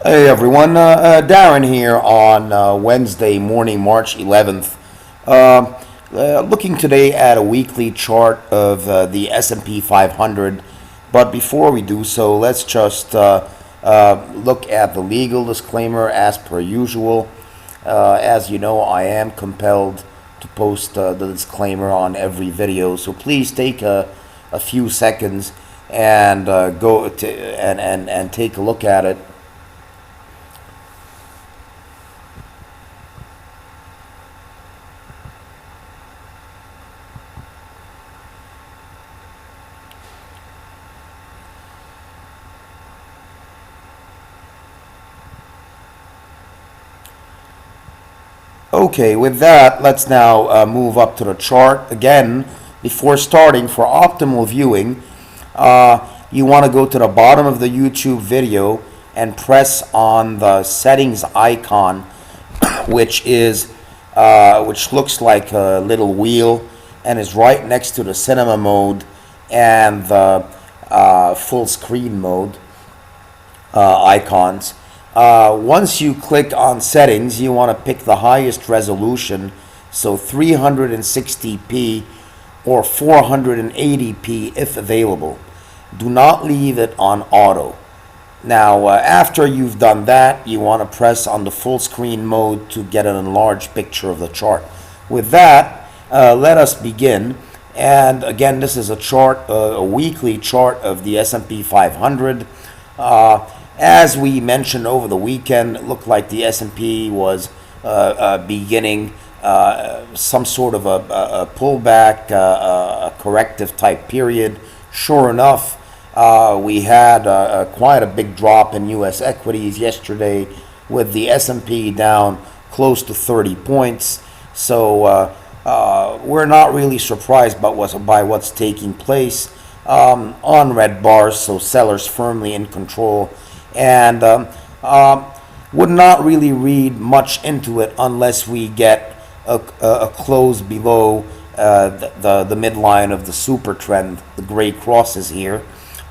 Hey everyone, Darren here on Wednesday morning, March 11th. Looking today at a weekly chart of the S&P 500, but before we do so, let's just look at the legal disclaimer as per usual. As you know, I am compelled to post the disclaimer on every video, so please take a few seconds and go to and take a look at it. Okay, with that, let's now move up to the chart. Again, before starting, for optimal viewing, you want to go to the bottom of the YouTube video and press on the settings icon, which looks like a little wheel and is right next to the cinema mode and the full screen mode icons. Once you click on settings, you want to pick the highest resolution, so 360p or 480p if available. Do not leave it on auto. Now, after you've done that, you want to press on the full screen mode to get an enlarged picture of the chart. With that, let us begin. And again, this is a chart, a weekly chart of the S&P 500. As we mentioned over the weekend, it looked like the S&P was beginning some sort of a pullback, a corrective type period. Sure enough, we had quite a big drop in U.S. equities yesterday, with the S&P down close to 30 points. So we're not really surprised by what's taking place on red bars, so sellers firmly in control. And would not really read much into it unless we get a close below the midline of the super trend, the gray crosses here.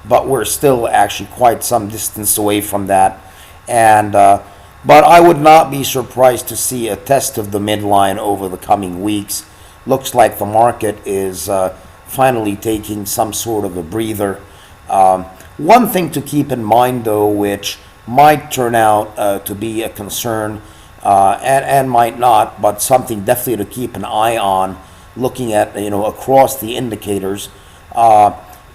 But we're still actually quite some distance away from that. And but I would not be surprised to see a test of the midline over the coming weeks. Looks like the market is finally taking some sort of a breather. One thing to keep in mind, though, which might turn out to be a concern and might not, but something definitely to keep an eye on, looking at across the indicators,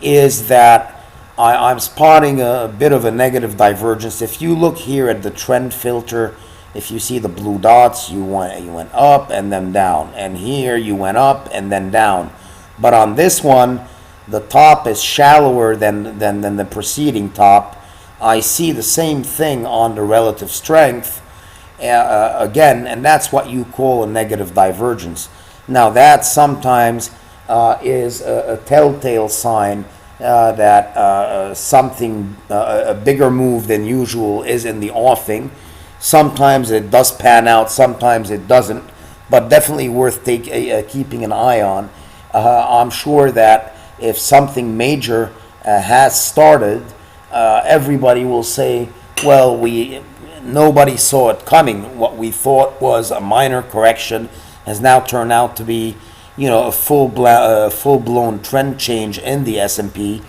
is that I'm spotting a bit of a negative divergence. If you look here at the trend filter, if you see the blue dots, you went up and then down, and here you went up and then down. But on this one, the top is shallower than the preceding top. I see the same thing on the relative strength again, and that's what you call a negative divergence. Now that sometimes is a telltale sign that something, a bigger move than usual is in the offing. Sometimes it does pan out, sometimes it doesn't, but definitely worth keeping an eye on. I'm sure that if something major has started, everybody will say, well, nobody saw it coming. What we thought was a minor correction has now turned out to be, a full-blown trend change in the S&P.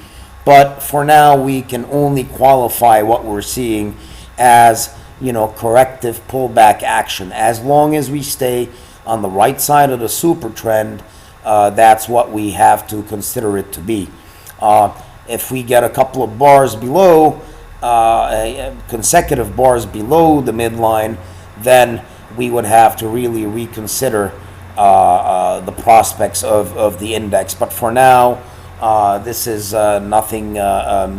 But for now, we can only qualify what we're seeing as, corrective pullback action. As long as we stay on the right side of the super trend, that's what we have to consider it to be. If we get a couple of bars below, consecutive bars below the midline, then we would have to really reconsider the prospects of the index. But for now, this is nothing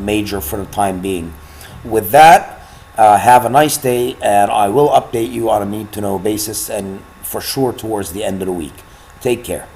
major for the time being. With that, have a nice day, and I will update you on a need-to-know basis, and for sure towards the end of the week. Take care.